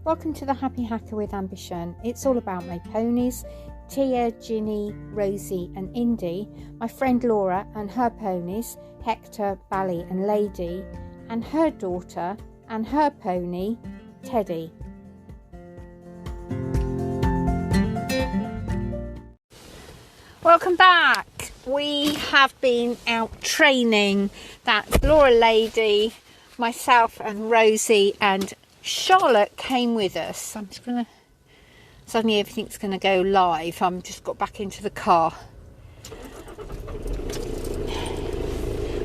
Welcome to the Happy Hacker with Ambition. It's all about my ponies, Tia, Ginny, Rosie and Indy, my friend Laura and her ponies, Hector, Bally and Lady, and her daughter and her pony, Teddy. Welcome back. We have been out training. That's Laura, Lady, myself and Rosie, and Charlotte came with us. I'm just gonna, suddenly everything's gonna go live. I'm just got back into the car.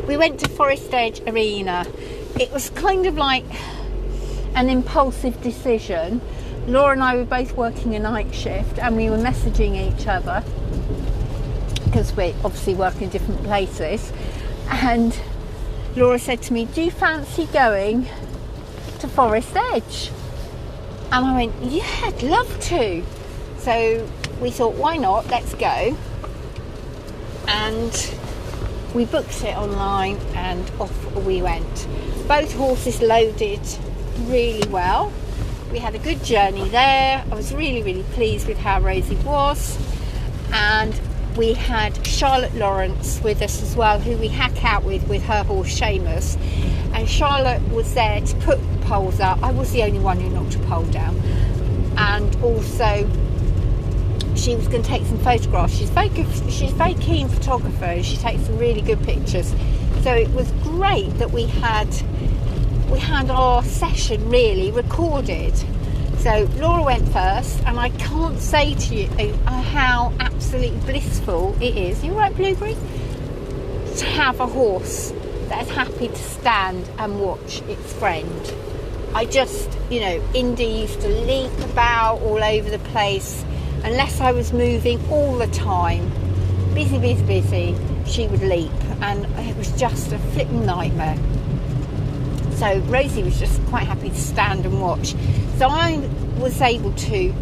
We went to Forest Edge Arena. It was kind of like an impulsive decision. Laura and I were both working a night shift and we were messaging each other because we obviously work in different places, and Laura said to me, do you fancy going to Forest Edge? And I went, yeah, I'd love to. So we thought, why not, let's go. And we booked it online and off we went. Both horses loaded really well. We had a good journey there. I was really pleased with how Rosie was, and we had Charlotte Lawrence with us as well, who we hack out with her horse Seamus. And Charlotte was there to put poles up. I was the only one who knocked a pole down. And also, she was going to take some photographs. She's very good. She's a very keen photographer, and she takes some really good pictures. So it was great that we had our session really recorded. So Laura went first, and I can't say to you how absolutely blissful it is. You're right, Blueberry? To have a horse that is happy to stand and watch its friend. I just, Indy used to leap about all over the place. Unless I was moving all the time, busy, she would leap, and it was just a flipping nightmare. So Rosie was just quite happy to stand and watch. So I was able to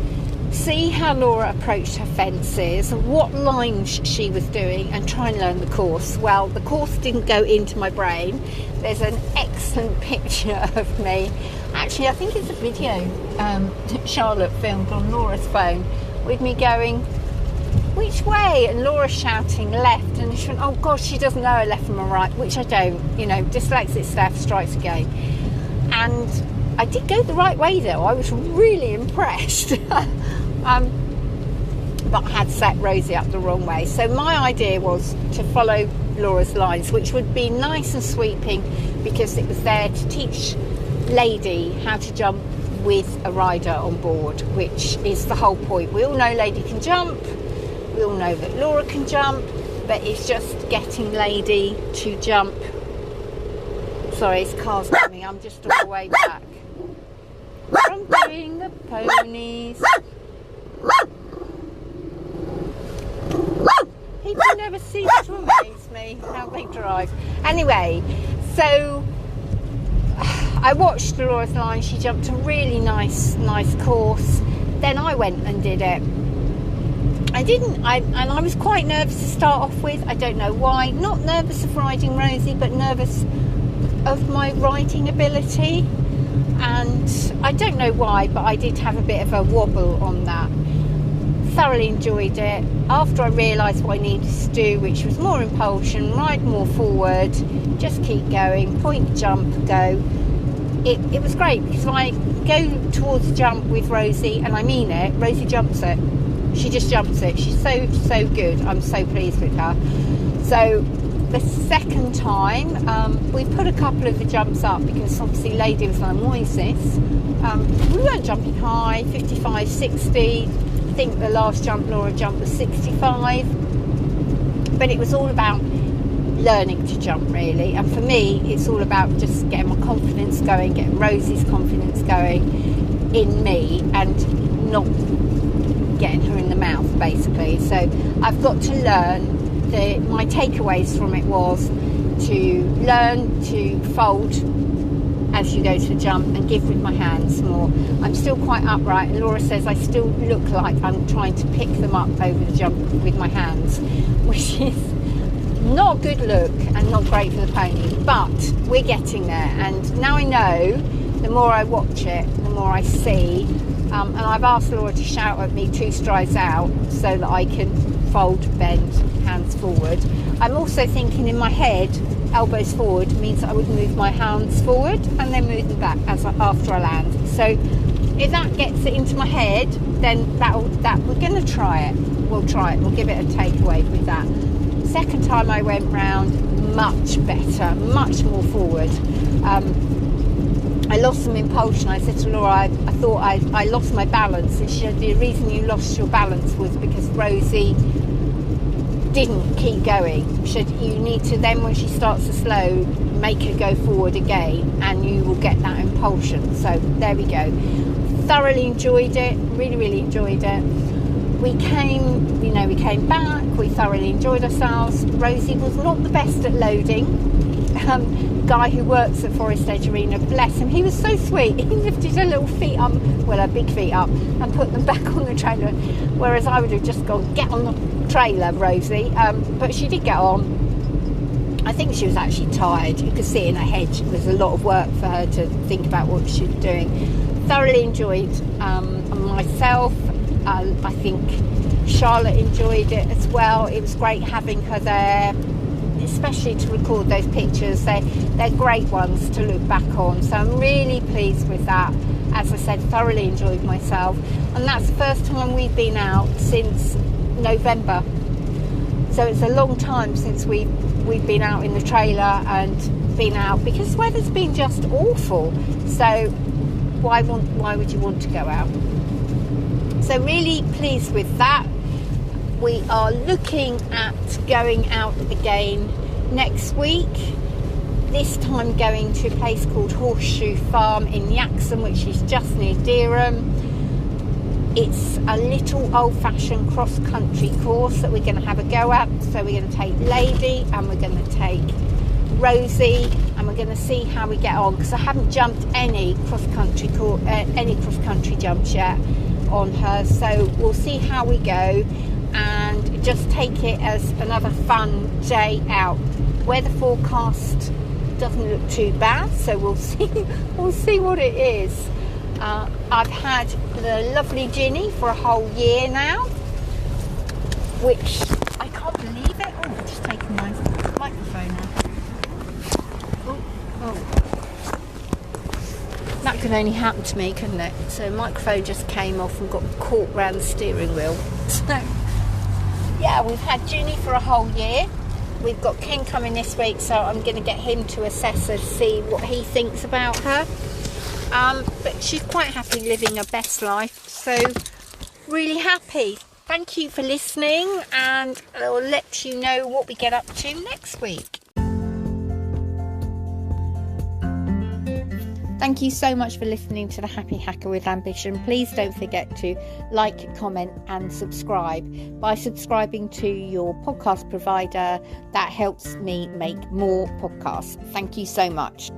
see how Laura approached her fences, what lines she was doing, and try and learn the course. Well, the course didn't go into my brain. There's an excellent picture of me. Actually, I think it's a video Charlotte filmed on Laura's phone with me going, which way? And Laura shouting left, and she went, oh God, she doesn't know her left from her right, which I don't, dyslexic staff strikes again. And I did go the right way though. I was really impressed. But I had set Rosie up the wrong way. So my idea was to follow Laura's lines, which would be nice and sweeping, because it was there to teach Lady how to jump with a rider on board, which is the whole point. We all know Lady can jump. We all know that Laura can jump, but it's just getting Lady to jump. Sorry, this car's coming. I'm just on the way back from doing the ponies. People never cease to amaze me how they drive. Anyway, so I watched Laura's line. She jumped a really nice course. Then I went and did it. I was quite nervous to start off with. I don't know why. Not nervous of riding Rosie, but nervous of my riding ability. And I don't know why, but I did have a bit of a wobble on that. Thoroughly enjoyed it. After I realised what I needed to do, which was more impulsion, ride more forward, just keep going, point, jump, go. It was great, because if I go towards the jump with Rosie, and I mean it, Rosie jumps it. She just jumps it. She's so good. I'm so pleased with her. So the second time, we put a couple of the jumps up, because obviously Lady was like, what is this? We weren't jumping high, 55, 60. I think the last jump Laura jumped was 65. But it was all about learning to jump, really. And for me, it's all about just getting my confidence going, getting Rosie's confidence going in me, and not getting her in the mouth, basically. So I've got to learn. My takeaways from it was to learn to fold as you go to jump and give with my hands more. I'm still quite upright, and Laura says I still look like I'm trying to pick them up over the jump with my hands, which is not a good look and not great for the pony, but we're getting there. And now I know the more I watch it, the more I see. And I've asked Laura to shout at me 2 strides out so that I can fold, bend, hands forward. I'm also thinking in my head, elbows forward means that I would move my hands forward and then move them back after I land. So if that gets it into my head, then that we're going to try it. We'll try it. We'll give it a takeaway with that. Second time I went round, much better, much more forward. I lost some impulsion. I said to Laura, I thought I lost my balance. And she said, the reason you lost your balance was because Rosie didn't keep going. She said, you need to then, when she starts to slow, make her go forward again, and you will get that impulsion. So there we go. Thoroughly enjoyed it. Really, really enjoyed it. We came back. We thoroughly enjoyed ourselves. Rosie was not the best at loading. Guy who works at Forest Edge Arena, bless him, he was so sweet. He lifted her little feet up, her big feet up, and put them back on the trailer, whereas I would have just gone, get on the trailer, Rosie. But she did get on. I think she was actually tired. You could see in her head it was a lot of work for her to think about what she was doing. Thoroughly enjoyed myself. I think Charlotte enjoyed it as well. It was great having her there, especially to record those pictures. They're great ones to look back on. So I'm really pleased with that. As I said, thoroughly enjoyed myself. And that's the first time we've been out since November. So it's a long time since we've been out in the trailer and been out, because the weather's been just awful. So why would you want to go out? So really pleased with that. We are looking at going out again next week, this time going to a place called Horseshoe Farm in Yaxham, which is just near Dereham. It's a little old-fashioned cross-country course that we're going to have a go at. So we're going to take Lady and we're going to take Rosie, and we're going to see how we get on, because I haven't jumped any cross-country jumps yet on her. So we'll see how we go and just take it as another fun day out. Weather forecast doesn't look too bad, so we'll see what it is. I've had the lovely Ginny for a whole year now, which I can't believe it. Oh, I've just taken my microphone out. That could only happen to me, couldn't it? So the microphone just came off and got caught round the steering wheel. So yeah, we've had Ginny for a whole year. We've got Ken coming this week, so I'm going to get him to assess her, see what he thinks about her. But she's quite happy living her best life, so really happy. Thank you for listening, and I'll let you know what we get up to next week. Thank you so much for listening to the Happy Hacker with Ambition. Please don't forget to like, comment and subscribe. By subscribing to your podcast provider, that helps me make more podcasts. Thank you so much.